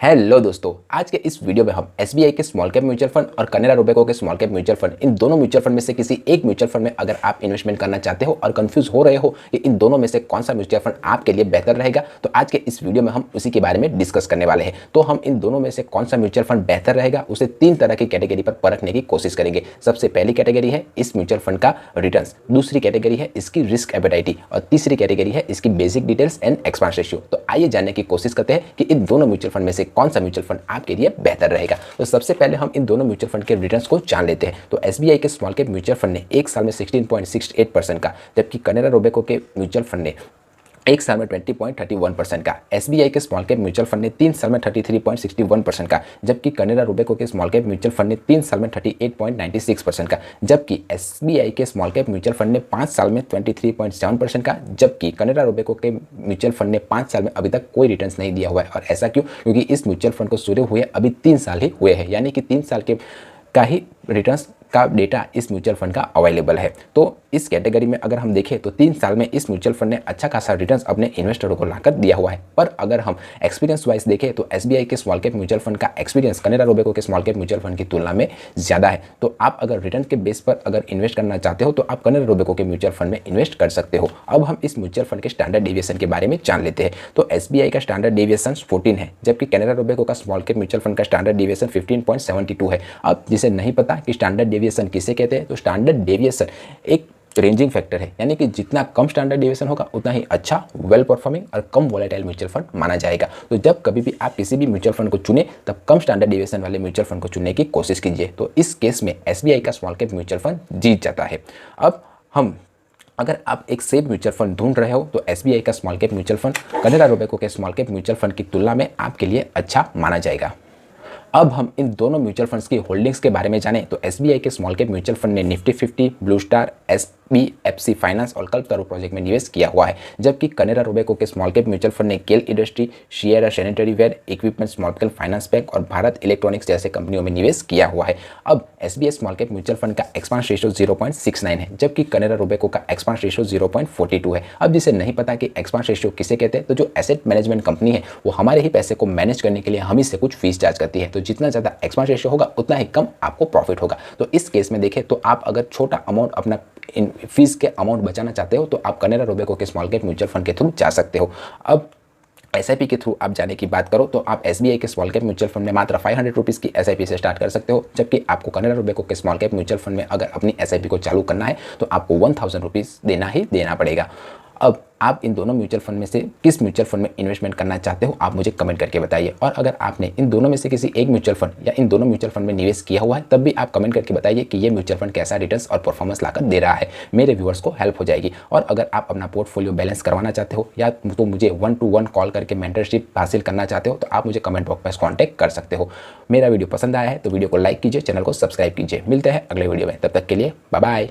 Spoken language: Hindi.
हेलो दोस्तों, आज के इस वीडियो में हम एसबीआई के स्मॉल कैप म्यूचुअल फंड और कैनरा रोबेको के स्मॉल कैप म्यूचुअल फंड, इन दोनों म्यूचुअल फंड में से किसी एक म्यूचुअल फंड में अगर आप इन्वेस्टमेंट करना चाहते हो और कंफ्यूज हो रहे हो कि इन दोनों में से कौन सा म्यूचुअल फंड आपके लिए बेहतर रहेगा, तो आज के इस वीडियो में हम उसी के बारे में डिस्कस करने वाले हैं। तो हम इन दोनों में से कौन सा म्यूचुअल फंड बेहतर रहेगा उसे 3 तरह की कैटेगरी पर परखने की कोशिश करेंगे। सबसे पहली कैटेगरी है इस म्यूचुअल फंड का रिटर्न, दूसरी कैटेगरी है इसकी रिस्क एपेटाइटी और तीसरी कैटेगरी है इसकी basic details and expense ratio. तो आइए जानने की कोशिश करते हैं कि इन दोनों म्यूचुअल फंड में से कौन सा म्यूचुअल फंड आपके लिए बेहतर रहेगा। तो सबसे पहले हम इन दोनों म्यूचुअल फंड के रिटर्न्स को जान लेते हैं। तो एसबीआई के स्मॉल कैप म्यूचुअल फंड ने एक साल में 16.68% का, जबकि कैनरा रोबेको के म्यूचुअल फंड ने एक साल में 20.31% का, एसबीआई के स्मॉल कैप म्यूचुअल फंड ने 3 साल में 33.61% का, जबकि कैनरा रोबेको के स्मॉल कैप म्यूचुअल फंड ने 3 साल में 38.96% का, जबकि एसबीआई के स्मॉल कैप म्यूचुअल फंड ने 5 साल में 23.7% का, जबकि कैनरा रोबेको के म्यूचुअल फंड ने 5 साल में अभी तक कोई रिटर्न्स नहीं दिया हुआ है। और ऐसा क्यों? क्योंकि इस म्यूचुअल फंड को शुरू हुए अभी 3 साल ही हुए हैं, यानी कि 3 साल के का ही रिटर्न्स का डेटा इस म्यूचुअल फंड का अवेलेबल है। तो इस कैटेगरी में अगर हम देखें तो 3 साल में इस म्यूचुअल फंड ने अच्छा खासा रिटर्न्स अपने इन्वेस्टरों को लाकर दिया हुआ है। पर अगर हम एक्सपीरियंस वाइज देखें तो एसबीआई के स्मॉल कैप म्यूचुअल फंड का एक्सपीरियंस कैनरा रोबेको के स्मॉल कैप म्यूचुअल फंड की तुलना में ज़्यादा है। तो आप अगर रिटर्न के बेस पर अगर इन्वेस्ट करना चाहते हो तो आप कैनरा रोबेको के म्यूचुअल फंड में इन्वेस्ट कर सकते हो। अब हम इस म्यूचुअल फंड के स्टैंडर्ड डेविएशन के बारे में जान लेते हैं। तो एसबीआई का स्टैंडर्ड डेविएशन 14 है, जबकि कैनरा रोबेको का स्मॉल कैप म्यूचुअल फंड का स्टैंडर्ड डेविएशन 15.72 है। अब जिसे नहीं पता कि स्टैंडर्ड डेविएशन किसे कहते हैं, तो स्टैंडर्ड डेविएशन एक रेंजिंग फैक्टर है, यानी कि जितना कम स्टैंडर्ड डेविएशन होगा उतना ही अच्छा, वेल परफॉर्मिंग और कम वोलेटाइल म्यूचुअल फंड माना जाएगा। तो जब कभी भी आप किसी भी म्यूचुअल फंड को चुने तब कम स्टैंडर्ड डेविएशन वाले म्यूचुअल फंड को चुनने की कोशिश कीजिए। तो इस केस में एसबीआई का स्मॉल कैप म्यूचुअल फंड जीत जाता है। अब हम अगर आप एक सेफ म्यूचुअल फंड ढूंढ रहे हो तो एसबीआई का small cap mutual fund Canara Robeco के स्मॉल कैप म्यूचुअल फंड की तुलना में आपके लिए अच्छा माना जाएगा। अब हम इन दोनों म्यूचुअल फंड्स की होल्डिंग्स के बारे में जानें तो एसबीआई के स्मॉल कैप म्यूचुअल फंड ने Nifty 50, Blue Star, SBFC finance और कल्पतरू प्रोजेक्ट में निवेश किया हुआ है, जबकि कैनरा रोबेको के स्मॉल कैप म्यूचुअल फंड ने केल industry, Cera sanitary ware equipment, small cap finance bank और भारत इलेक्ट्रॉनिक्स जैसे कंपनियों में निवेश किया हुआ है। अब SBI small cap mutual fund का एक्सपेंस रेशियो 0.69 है, जबकि कैनरा रोबेको का एक्सपेंस रेशियो 0.42 है। अब जिसे नहीं पता कि एक्सपेंस रेशियो किसे कहते हैं, तो जो एसेट मैनेजमेंट कंपनी है वो हमारे ही पैसे को मैनेज करने के लिए हम ही से कुछ फीस चार्ज करती है। तो जितना ज़्यादा एक्सपेंस रेशियो होगा उतना ही कम आपको प्रॉफिट होगा। तो इस केस में देखें तो आप अगर छोटा अमाउंट अपना इन फीस के अमाउंट बचाना चाहते हो तो आप कैनरा रोबेको के स्मॉल कैप म्यूचुअल फंड के थ्रू जा सकते हो। अब एसआईपी के थ्रू आप जाने की बात करो तो आप एसबीआई के स्मॉल कैप म्यूचुअल फंड में मात्र 500 रुपीज़ की एसआईपी से स्टार्ट कर सकते हो, जबकि आपको कैनरा रोबेको के स्मॉल कैप म्यूचुअल फंड में अगर अपनी एसआईपी को चालू करना है तो आपको 1000 रुपीज़ देना ही देना पड़ेगा। अब आप इन दोनों म्यूचुअल फंड में से किस म्यूचुअल फंड में इन्वेस्टमेंट करना चाहते हो आप मुझे कमेंट करके बताइए। और अगर आपने इन दोनों में से किसी एक म्यूचुअल फंड या इन दोनों म्यूचुअल फंड में निवेश किया हुआ है तब भी आप कमेंट करके बताइए कि ये म्यूचुअल फंड कैसा रिटर्न्स और परफॉर्मेंस लाकर दे रहा है। मेरे व्यूअर्स को हेल्प हो जाएगी। और अगर आप अपना पोर्टफोलियो बैलेंस करवाना चाहते हो या तो मुझे 1-to-1 कॉल करके मेंटरशिप हासिल करना चाहते हो तो आप मुझे कमेंट बॉक्स में कॉन्टैक्ट कर सकते हो। मेरा वीडियो पसंद आया है तो वीडियो को लाइक कीजिए, चैनल को सब्सक्राइब कीजिए। मिलते हैं अगले वीडियो में, तब तक के लिए बाय बाय।